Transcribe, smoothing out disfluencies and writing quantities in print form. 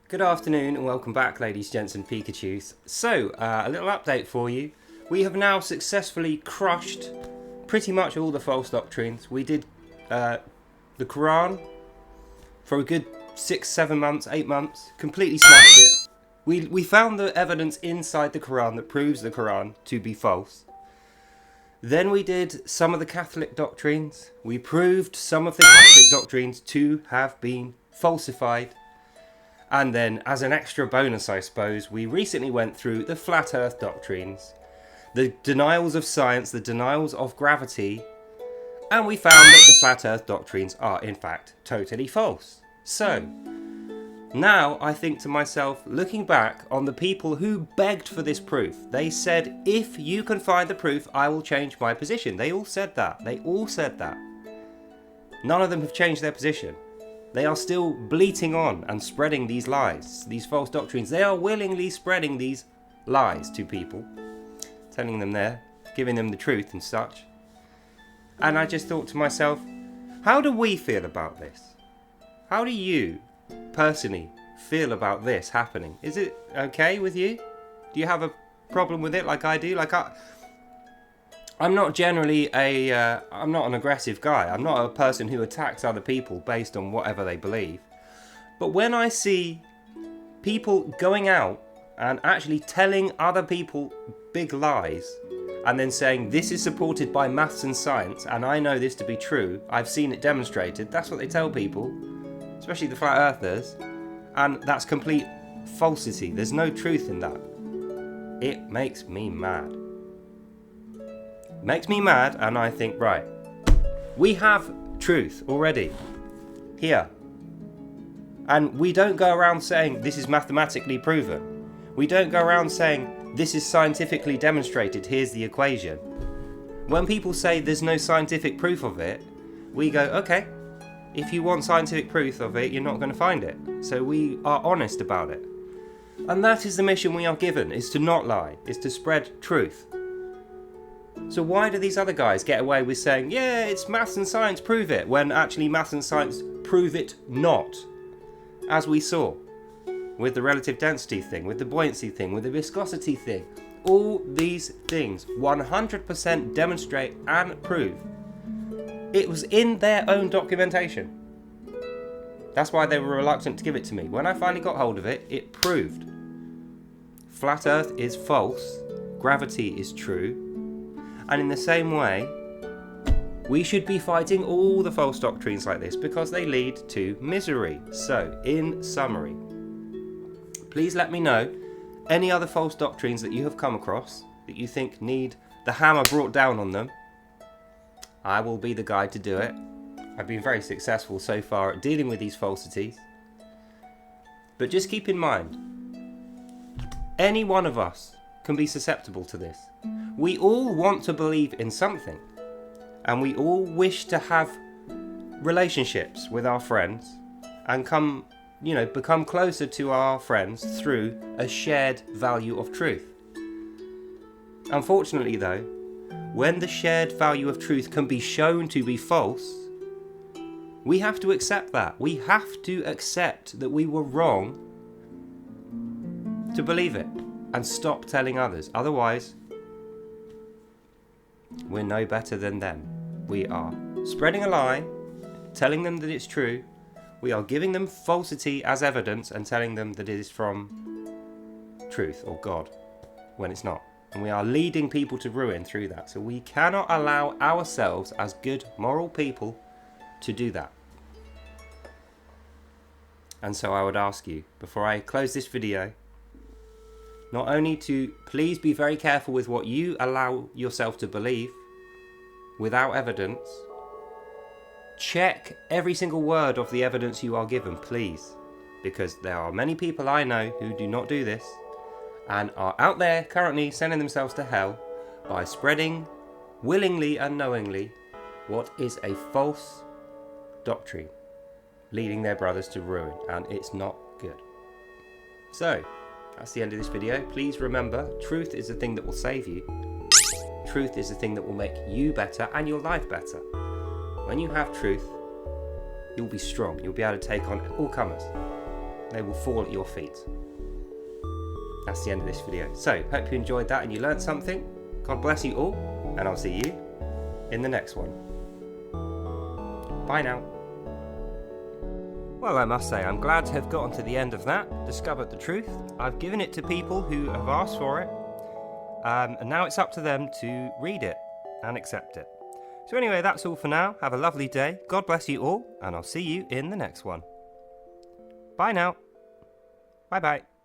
Good afternoon and welcome back, ladies, gents and Pikachus. So, a little update for you. We have now successfully crushed pretty much all the false doctrines. We did the Quran for a good 6, 7 months, 8 months. Completely smashed it. We found the evidence inside the Quran that proves the Quran to be false. Then we did some of the Catholic doctrines. We proved some of the Catholic doctrines to have been falsified. And then, as an extra bonus, I suppose, we recently went through the Flat-Earth doctrines, the denials of science, the denials of gravity, and we found that the Flat-Earth doctrines are, in fact, totally false. So, now I think to myself, looking back on the people who begged for this proof, they said, if you can find the proof, I will change my position. They all said that. They all said that. None of them have changed their position. They are still bleating on and spreading these lies, these false doctrines. They are willingly spreading these lies to people, telling them they're giving them the truth and such. And I just thought to myself, how do we feel about this? How do you personally feel about this happening? Is it okay with you? Do you have a problem with it like I do? I'm not generally I'm not an aggressive guy. I'm not a person who attacks other people based on whatever they believe. But when I see people going out and actually telling other people big lies and then saying this is supported by maths and science and I know this to be true, I've seen it demonstrated, that's what they tell people, especially the flat earthers, and that's complete falsity. There's no truth in that. It makes me mad. Makes me mad, and I think, right, we have truth already here, and we don't go around saying this is mathematically proven. We don't go around saying this is scientifically demonstrated, here's the equation. When people say there's no scientific proof of it, we go, okay, if you want scientific proof of it, you're not going to find it. So we are honest about it, and that is the mission we are given, is to not lie, is to spread truth. So why do these other guys get away with saying, yeah, it's maths and science prove it, when actually maths and science prove it not? As we saw with the relative density thing, with the buoyancy thing, with the viscosity thing. All these things 100% demonstrate and prove. It was in their own documentation. That's why they were reluctant to give it to me. When I finally got hold of it, it proved. Flat Earth is false, gravity is true. And in the same way, we should be fighting all the false doctrines like this because they lead to misery. So, in summary, please let me know any other false doctrines that you have come across that you think need the hammer brought down on them. I will be the guy to do it. I've been very successful so far at dealing with these falsities. But just keep in mind, any one of us can be susceptible to this. We all want to believe in something, and we all wish to have relationships with our friends and become closer to our friends through a shared value of truth. Unfortunately though, when the shared value of truth can be shown to be false, we have to accept that. We have to accept that we were wrong to believe it and stop telling others. Otherwise, we're no better than them. We are spreading a lie, telling them that it's true. We are giving them falsity as evidence and telling them that it is from truth or God when it's not. And we are leading people to ruin through that. So we cannot allow ourselves as good moral people to do that. And so I would ask you, before I close this video, not only to please be very careful with what you allow yourself to believe without evidence. Check every single word of the evidence you are given, please. Because there are many people I know who do not do this and are out there currently sending themselves to hell by spreading, willingly and knowingly, what is a false doctrine, leading their brothers to ruin, and it's not good. So, that's the end of this video. Please remember, truth is the thing that will save you. Truth is the thing that will make you better and your life better. When you have truth, you'll be strong. You'll be able to take on all comers. They will fall at your feet. That's the end of this video. So, hope you enjoyed that and you learned something. God bless you all, and I'll see you in the next one. Bye now. Well, I must say, I'm glad to have gotten to the end of that, discovered the truth. I've given it to people who have asked for it, and now it's up to them to read it and accept it. So anyway, that's all for now. Have a lovely day. God bless you all, and I'll see you in the next one. Bye now. Bye-bye.